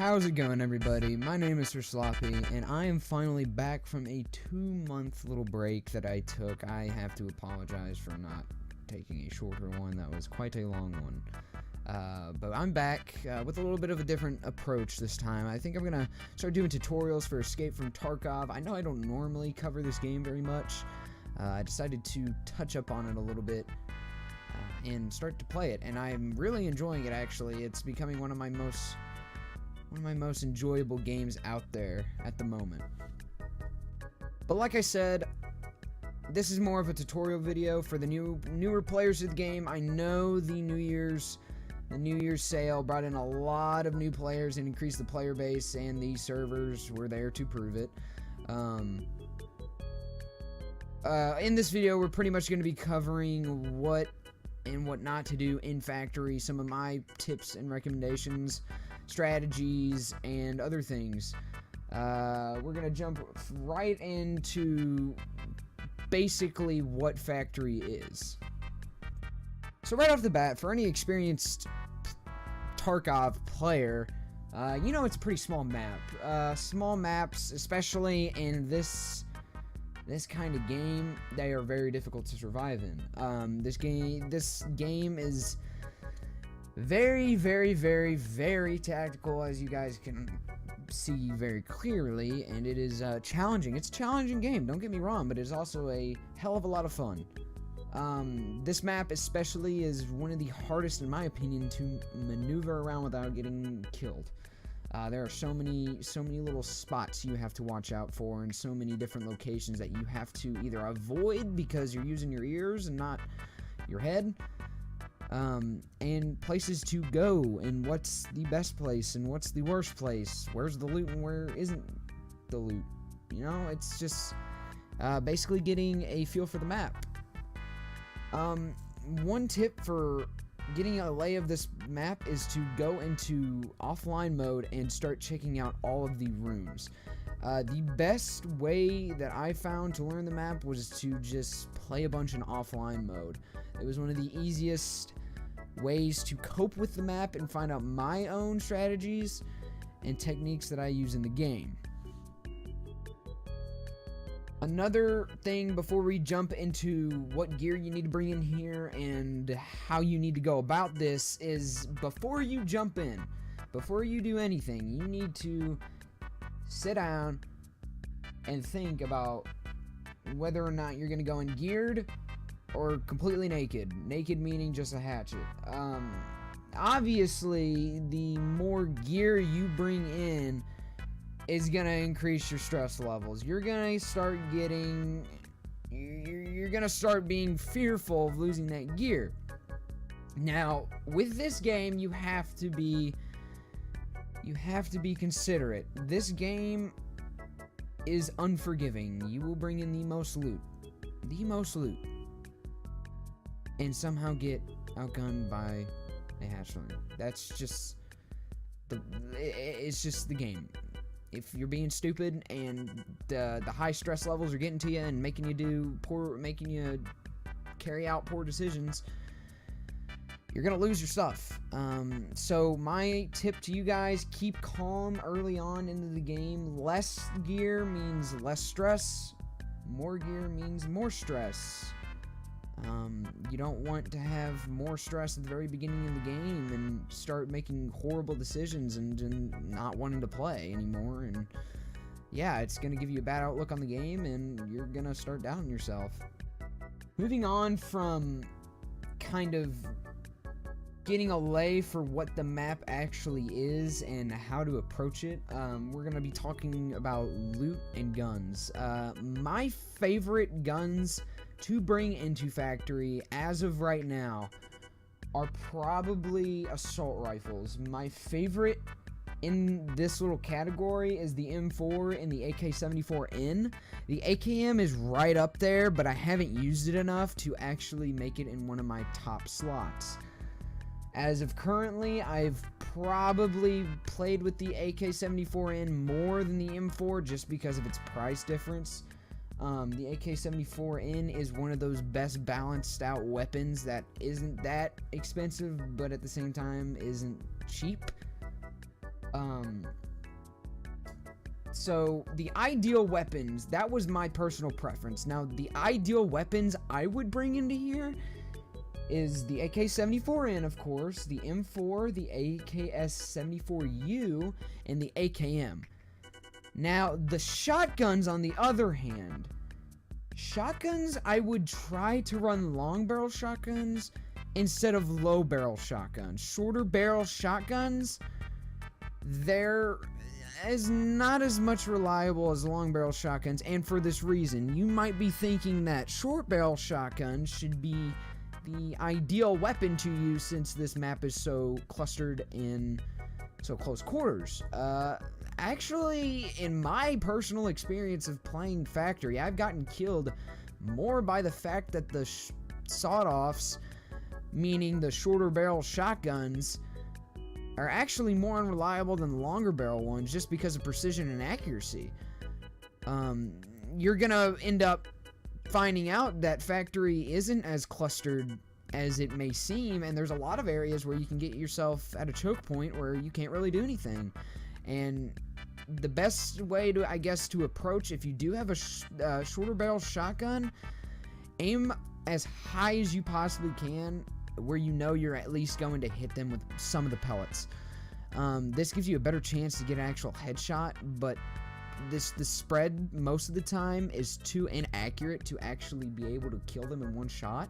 How's it going, everybody? My name is SirSloppy, and I am finally back from a 2-month little break that I took. I have to apologize for not taking a shorter one. That was quite a long one. But I'm back with a little bit of a different approach this time. I think I'm going to start doing tutorials for Escape from Tarkov. I know I don't normally cover this game very much. I decided to touch up on it a little bit and start to play it, and I'm really enjoying it. Actually, it's becoming one of my most enjoyable games out there at the moment. But like I said, this is more of a tutorial video for the newer players of the game. I know the New Year's sale brought in a lot of new players and increased the player base, and the servers were there to prove it. In this video, we're pretty much going to be covering what and what not to do in factory, some of my tips and recommendations, strategies, and other things. We're going to jump right into basically what factory is. So right off the bat, for any experienced Tarkov player, you know it's a pretty small map. Small maps, especially in this kind of game, they are very difficult to survive in. This game is very, very, very, very tactical, as you guys can see very clearly, and it is challenging. It's a challenging game, don't get me wrong, but it's also a hell of a lot of fun. This map especially is one of the hardest, in my opinion, to maneuver around without getting killed. There are so many little spots you have to watch out for, and so many different locations that you have to either avoid because you're using your ears and not your head, and places to go, and what's the best place and what's the worst place, where's the loot and where isn't the loot. You know, it's just basically getting a feel for the map. One tip for getting a lay of this map is to go into offline mode and start checking out all of the rooms. The best way that I found to learn the map was to just play a bunch in offline mode. It was one of the easiest ways to cope with the map and find out my own strategies and techniques that I use in the game. Another thing before we jump into what gear you need to bring in here and how you need to go about this is, before you jump in, before you do anything, you need to sit down and think about whether or not you're going to go in geared or completely naked. Naked meaning just a hatchet. Obviously, the more gear you bring in is gonna increase your stress levels. You're gonna start being fearful of losing that gear. Now, with this game, you have to be considerate. This game is unforgiving. You will bring in the most loot, and somehow get outgunned by a hatchling. That's just it's just the game. If you're being stupid and the high stress levels are getting to you and making you carry out poor decisions, you're gonna lose your stuff. So my tip to you guys: keep calm early on into the game. Less gear means less stress. More gear means more stress. You don't want to have more stress at the very beginning of the game and start making horrible decisions and not wanting to play anymore. And yeah, it's going to give you a bad outlook on the game, and you're going to start doubting yourself. Moving on from kind of getting a lay for what the map actually is and how to approach it, we're going to be talking about loot and guns. My favorite guns to bring into factory as of right now are probably assault rifles. My favorite in this little category is the M4 and the AK-74N. The AKM is right up there, but I haven't used it enough to actually make it in one of my top slots. As of currently, I've probably played with the AK-74N more than the M4 just because of its price difference. The AK-74N is one of those best balanced out weapons that isn't that expensive, but at the same time isn't cheap. So the ideal weapons, that was my personal preference. Now the ideal weapons I would bring into here is the AK-74N, of course, the M4, the AKS-74U, and the AKM. Now the shotguns, on the other hand, shotguns, I would try to run long barrel shotguns instead of low barrel shotguns. Shorter barrel shotguns, they're not as much reliable as long barrel shotguns, and for this reason. You might be thinking that short barrel shotguns should be the ideal weapon to use since this map is so clustered in so close quarters. Actually, in my personal experience of playing Factory, I've gotten killed more by the fact that the sawed-offs, meaning the shorter barrel shotguns, are actually more unreliable than the longer barrel ones just because of precision and accuracy. You're gonna end up finding out that Factory isn't as clustered as it may seem, and there's a lot of areas where you can get yourself at a choke point where you can't really do anything. And the best way to, I guess, to approach, if you do have a shorter barrel shotgun, aim as high as you possibly can where you know you're at least going to hit them with some of the pellets. This gives you a better chance to get an actual headshot, but the spread most of the time is too inaccurate to actually be able to kill them in one shot.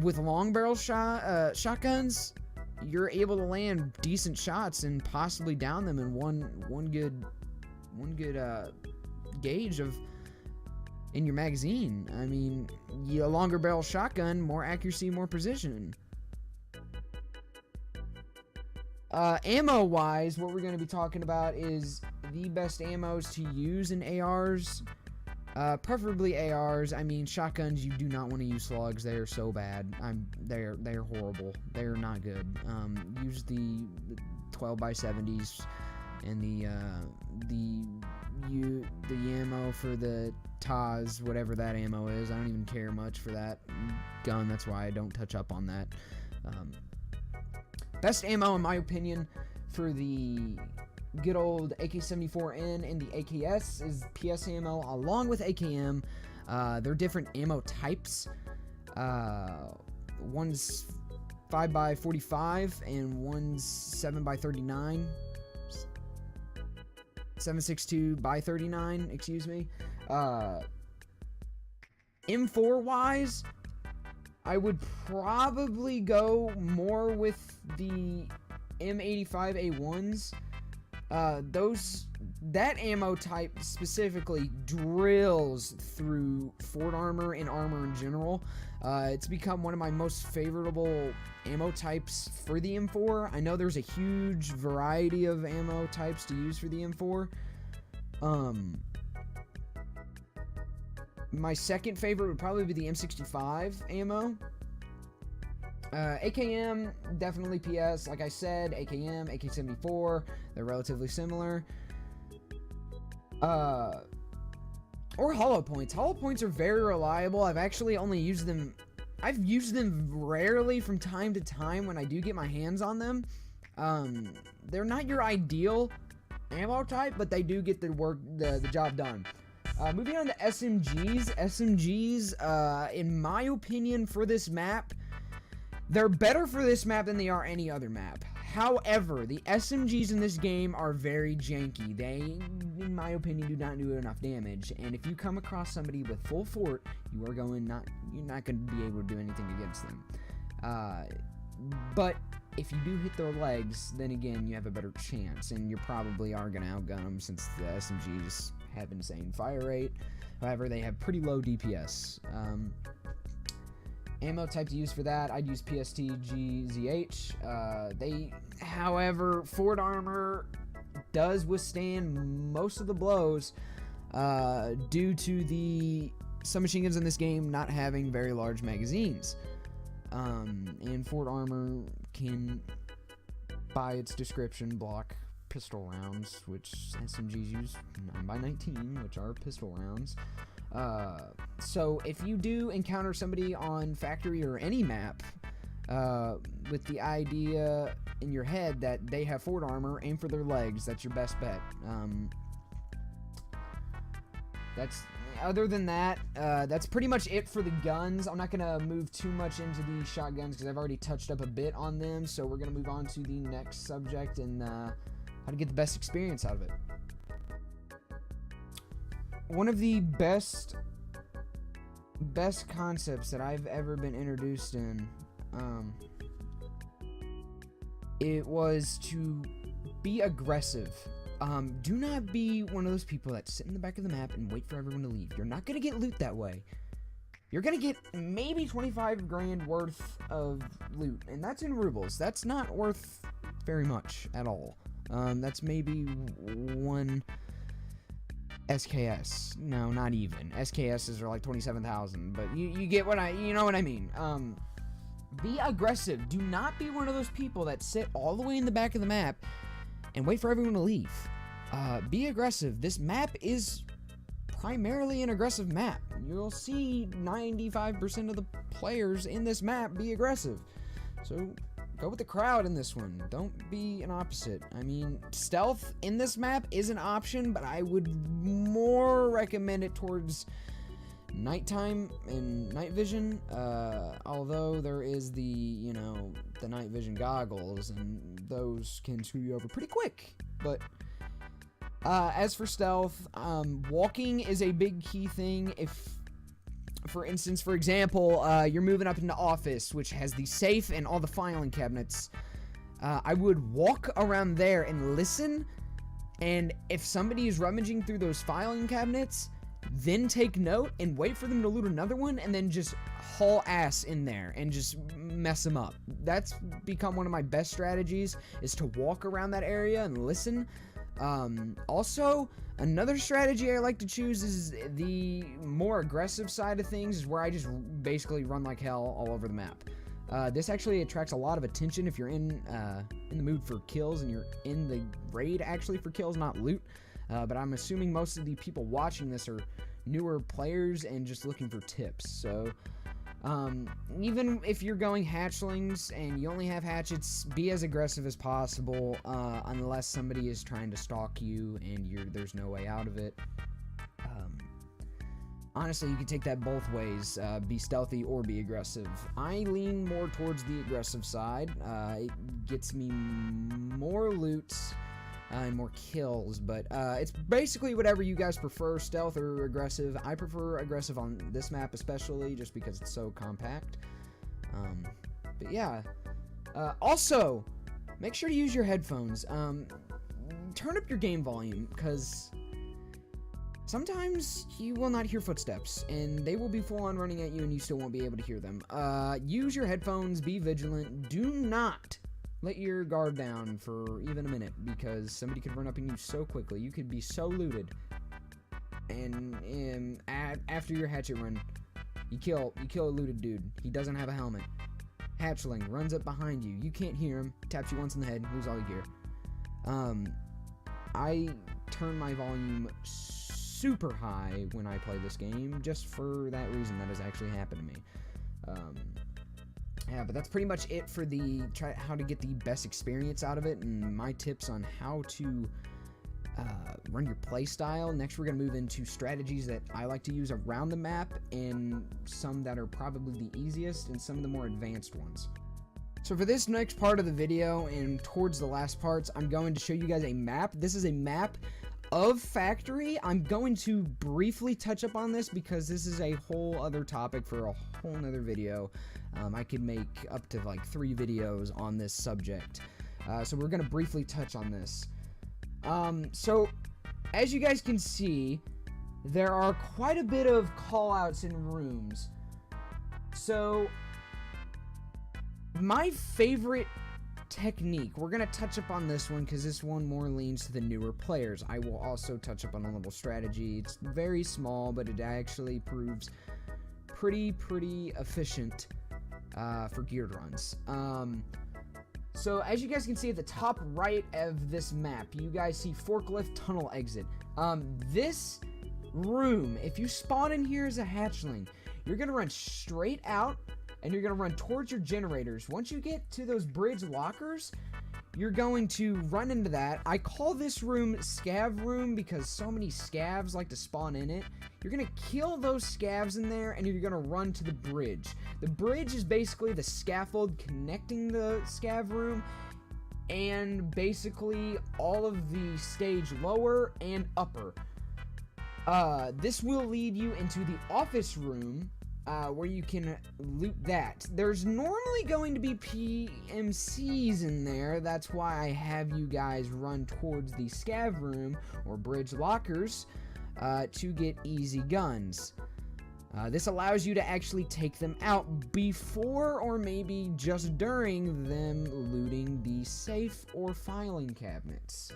With long barrel shotguns, you're able to land decent shots and possibly down them in one good gauge of in your magazine. I mean, a longer barrel shotgun, more accuracy, more precision. Ammo wise, what we're going to be talking about is the best ammos to use in ARs. Preferably ARs. I mean, shotguns, you do not want to use slugs. They are so bad. They're horrible. They're not good. Use the 12x70s and the ammo for the TAS, whatever that ammo is. I don't even care much for that gun. That's why I don't touch up on that. Best ammo, in my opinion, for the good old AK-74N and the AKS is PS ammo, along with AKM. They're different ammo types. One's 5x45 and one's 7x39. 7.62x39, excuse me. M4 wise, I would probably go more with the M85A1s. That ammo type specifically drills through Ford armor and armor in general. It's become one of my most favorable ammo types for the M4. I know there's a huge variety of ammo types to use for the M4. My second favorite would probably be the M65 ammo. AKM, definitely PS. Like I said, AKM, AK-74, they're relatively similar. Or hollow points. Hollow points are very reliable. I've actually only used them... I've used them rarely from time to time when I do get my hands on them. They're not your ideal ammo type, but they do get the job done. Moving on to SMGs. SMGs, in my opinion, for this map, they're better for this map than they are any other map. However, the SMGs in this game are very janky. They, in my opinion, do not do enough damage. And if you come across somebody with full fort, you're not going to be able to do anything against them. But if you do hit their legs, then again, you have a better chance, and you probably are going to outgun them since the SMGs have insane fire rate. However, they have pretty low DPS. Ammo type to use for that, I'd use PSTGZH. However, Ford armor does withstand most of the blows due to the submachine guns in this game not having very large magazines. And Ford armor can, by its description, block pistol rounds, which SMGs use 9x19, which are pistol rounds. So if you do encounter somebody on Factory or any map with the idea in your head that they have forward armor. Aim for their legs. That's your best bet. Other than that, that's pretty much it for the guns. I'm not gonna move too much into the shotguns because I've already touched up a bit on them. So we're gonna move on to the next subject and how to get the best experience out of it. One of the best concepts that I've ever been introduced in, it was to be aggressive. Do not be one of those people that sit in the back of the map and wait for everyone to leave. You're not gonna get loot that way. You're gonna get maybe 25 grand worth of loot, and that's in rubles. That's not worth very much at all. That's maybe one SKS. No, not even. SKSs are like 27,000, but you get what you know what I mean. Be aggressive. Do not be one of those people that sit all the way in the back of the map and wait for everyone to leave. Be aggressive. This map is primarily an aggressive map. You'll see 95% of the players in this map be aggressive. So go with the crowd in this one. Don't be an opposite. I mean, stealth in this map is an option, but I would more recommend it towards nighttime and night vision, although there is the night vision goggles, and those can screw you over pretty quick. But as for stealth, walking is a big key thing. If, for instance, for example, you're moving up into office, which has the safe and all the filing cabinets, I would walk around there and listen, and if somebody is rummaging through those filing cabinets, then take note and wait for them to loot another one, and then just haul ass in there and just mess them up. That's become one of my best strategies, is to walk around that area and listen. Also, another strategy I like to choose is the more aggressive side of things, is where I just basically run like hell all over the map. This actually attracts a lot of attention if you're in the mood for kills and you're in the raid actually for kills, not loot. But I'm assuming most of the people watching this are newer players and just looking for tips. So even if you're going hatchlings and you only have hatchets, be as aggressive as possible, unless somebody is trying to stalk you and there's no way out of it. Honestly, you can take that both ways, be stealthy or be aggressive. I lean more towards the aggressive side. It gets me more loot and more kills, but it's basically whatever you guys prefer, stealth or aggressive. I prefer aggressive on this map especially, just because it's so compact. But yeah, also make sure to use your headphones. Turn up your game volume, because sometimes you will not hear footsteps, and they will be full on running at you and you still won't be able to hear them. Use your headphones, be vigilant, do not let your guard down for even a minute, because somebody could run up on you so quickly. You could be so looted, and after your hatchet run, you kill a looted dude. He doesn't have a helmet. Hatchling runs up behind you. You can't hear him. Taps you once in the head. Lose all your gear. I turn my volume super high when I play this game, just for that reason. That has actually happened to me. Yeah, but that's pretty much it for how to get the best experience out of it, and my tips on how to run your play style. Next, we're going to move into strategies that I like to use around the map, and some that are probably the easiest, and some of the more advanced ones. So for this next part of the video, and towards the last parts, I'm going to show you guys a map. This is a map of Factory. I'm going to briefly touch up on this because this is a whole other topic for a whole nother video. I could make up to like 3 videos on this subject. So we're going to briefly touch on this. So as you guys can see, there are quite a bit of callouts in rooms. So my favorite technique, we're going to touch up on this one because this one more leans to the newer players. I will also touch up on a little strategy. It's very small, but it actually proves pretty efficient for geared runs. So as you guys can see at the top right of this map, you guys see forklift tunnel exit. This room, if you spawn in here as a hatchling, you're gonna run straight out and you're going to run towards your generators. Once you get to those bridge lockers, you're going to run into that. I call this room Scav Room because so many scavs like to spawn in it. You're going to kill those scavs in there, and you're going to run to the bridge. The bridge is basically the scaffold connecting the Scav Room and basically all of the stage lower and upper. This will lead you into the office room, where you can loot that. There's normally going to be PMCs in there. That's why I have you guys run towards the scav room or bridge lockers to get easy guns. This allows you to actually take them out before or maybe just during them looting the safe or filing cabinets.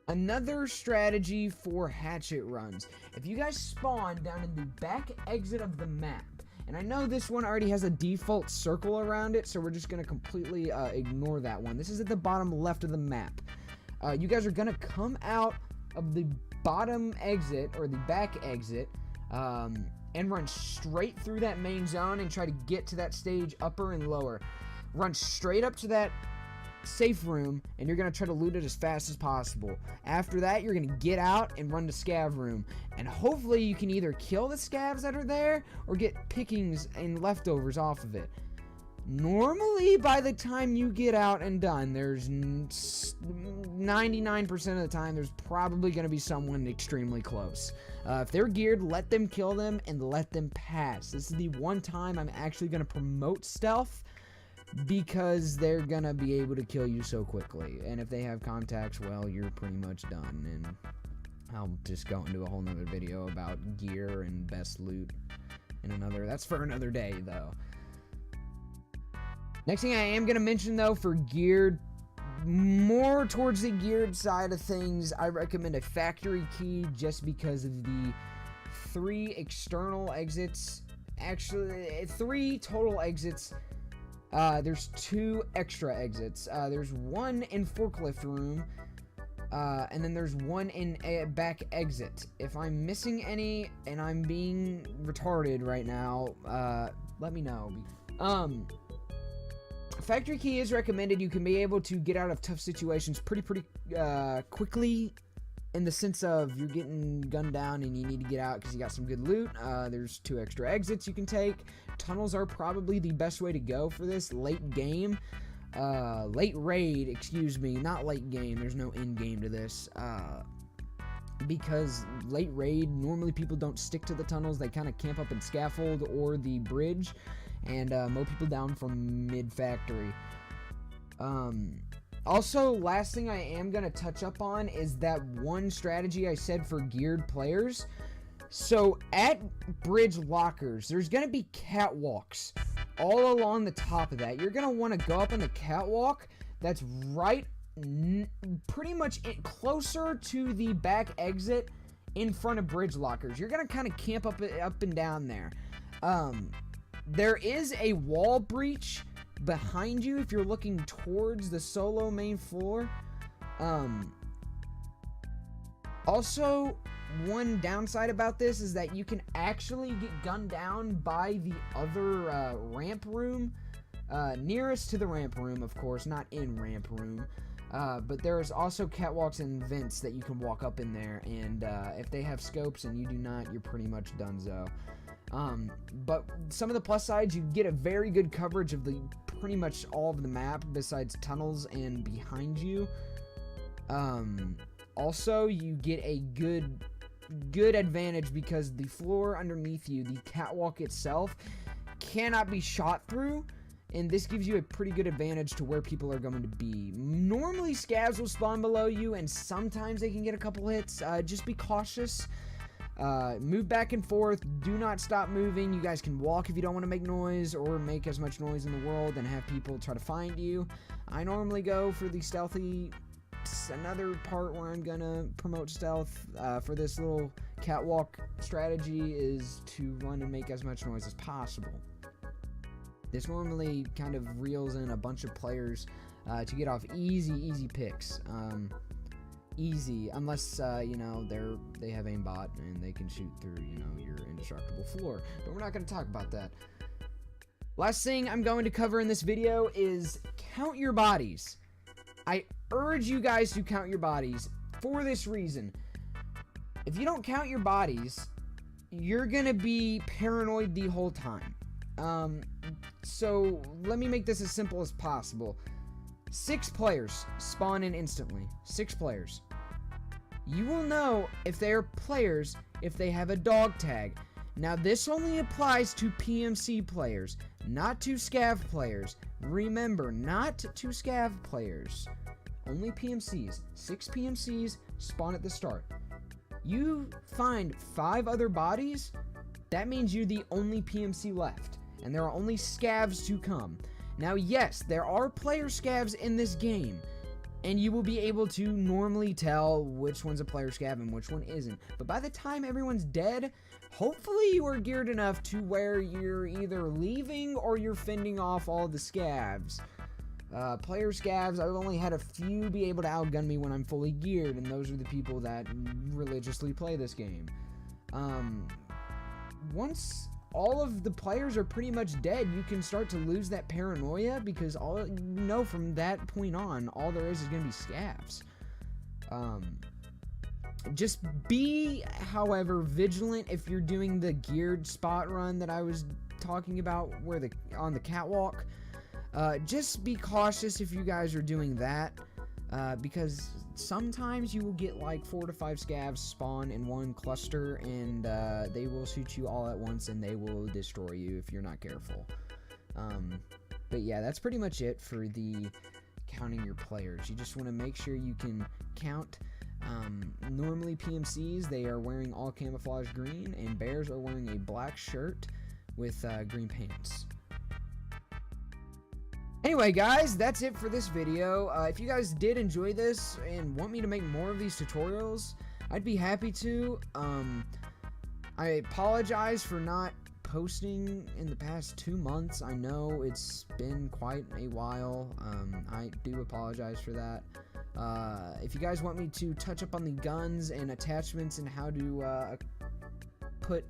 Another strategy for hatchet runs. If you guys spawn down in the back exit of the map, and I know this one already has a default circle around it, so we're just going to completely ignore that one. This is at the bottom left of the map. You guys are going to come out of the bottom exit, or the back exit, and run straight through that main zone and try to get to that stage upper and lower. Run straight up to that safe room, and you're going to try to loot it as fast as possible. After that, you're going to get out and run to scav room, and hopefully you can either kill the scavs that are there or get pickings and leftovers off of it. Normally, by the time you get out and done, there's 99% of the time there's probably going to be someone extremely close. If they're geared, let them kill them and let them pass. This is the one time I'm actually going to promote stealth, because they're gonna be able to kill you so quickly. And if they have contacts, well, you're pretty much done. And I'll just go into a whole nother video about gear and best loot in another. That's for another day, though. Next thing I am gonna mention, though, for geared, more towards the geared side of things, I recommend a factory key just because of the 3 external exits. Actually, 3 total exits. There's 2 extra exits. There's one in forklift room, and then there's one in a back exit. If I'm missing any and I'm being retarded right now, let me know. Factory key is recommended. You can be able to get out of tough situations pretty quickly, in the sense of you're getting gunned down and you need to get out because you got some good loot. There's 2 extra exits you can take. Tunnels are probably the best way to go for this late game. Late raid, excuse me, not late game. There's no end game to this. Because late raid, normally people don't stick to the tunnels. They kind of camp up in scaffold or the bridge and mow people down from mid-factory. Also, last thing I am going to touch up on is that one strategy I said for geared players. So, at bridge lockers, there's going to be catwalks all along the top of that. You're going to want to go up on the catwalk that's right pretty much closer to the back exit in front of bridge lockers. You're going to kind of camp up and down there. There is a wall breach behind you if you're looking towards the solo main floor. Also, one downside about this is that you can actually get gunned down by the other ramp room, nearest to the ramp room, of course, not in ramp room. But there's also catwalks and vents that you can walk up in there, and if they have scopes and you do not, you're pretty much donezo. But some of the plus sides, you get a very good coverage of the pretty much all of the map besides tunnels and behind you. Also, you get a good advantage because the floor underneath you, the catwalk itself, cannot be shot through, and this gives you a pretty good advantage to where people are going to be. Normally, scavs will spawn below you, and sometimes they can get a couple hits. Just be cautious. Move back and forth. Do not stop moving. You guys can walk if you don't want to make noise or make as much noise in the world and have people try to find you. I normally go for the stealthy. Another part where I'm gonna promote stealth for this little catwalk strategy is to run and make as much noise as possible. This normally kind of reels in a bunch of players to get off easy picks. Easy, unless you know, they have aimbot and they can shoot through, you know, your indestructible floor. But we're not going to talk about that. Last thing I'm going to cover in this video is count your bodies. I urge you guys to count your bodies for this reason. If you don't count your bodies, you're gonna be paranoid the whole time. So let me make this as simple as possible. 6 players spawn in instantly. 6 players. You will know if they are players if they have a dog tag. Now this only applies to PMC players, not to scav players. Remember, not to scav players. Only PMCs. 6 PMCs spawn at the start. You find 5 other bodies, that means you're the only PMC left. And there are only scavs to come. Now yes, there are player scavs in this game. And you will be able to normally tell which one's a player scav and which one isn't. But by the time everyone's dead, hopefully you are geared enough to where you're either leaving or you're fending off all the scavs. Player scavs, I've only had a few be able to outgun me when I'm fully geared, and those are the people that religiously play this game. Once all of the players are pretty much dead, you can start to lose that paranoia, because all you know from that point on, all there is going to be scavs. Just be, however, vigilant if you're doing the geared spot run that I was talking about, where on the catwalk. Just be cautious if you guys are doing that, because sometimes you will get like 4 to 5 scavs spawn in one cluster, and they will shoot you all at once, and they will destroy you if you're not careful. But yeah, that's pretty much it for the counting your players. You just want to make sure you can count. Normally PMCs, they are wearing all camouflage green, and bears are wearing a black shirt with green pants. Anyway, guys, that's it for this video. If you guys did enjoy this and want me to make more of these tutorials, I'd be happy to. I apologize for not posting in the past 2 months. I know it's been quite a while. I do apologize for that. If you guys want me to touch up on the guns and attachments and how to put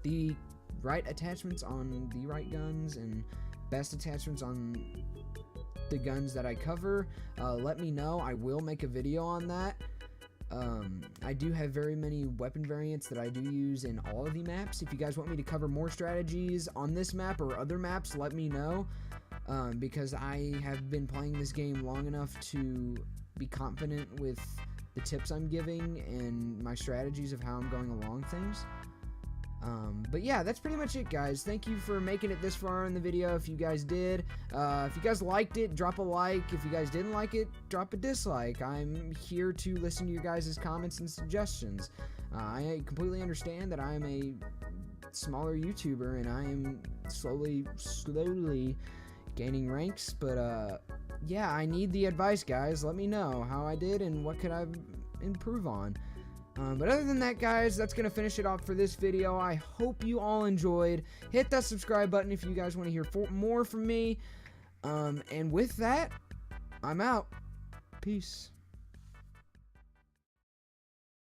the right attachments on the right guns and best attachments on the guns that I cover, let me know. I will make a video on that. I do have very many weapon variants that I do use in all of the maps. If you guys want me to cover more strategies on this map or other maps, let me know, because I have been playing this game long enough to be confident with the tips I'm giving and my strategies of how I'm going along things. But yeah, that's pretty much it, guys. Thank you for making it this far in the video. If you guys did, if you guys liked it, drop a like. If you guys didn't like it, drop a dislike. I'm here to listen to your guys' comments and suggestions. I completely understand that I am a smaller YouTuber and I am slowly gaining ranks, but yeah, I need the advice, guys. Let me know how I did and what could I improve on. But other than that, guys, that's going to finish it off for this video. I hope you all enjoyed. Hit that subscribe button if you guys want to hear more from me. And with that, I'm out. Peace.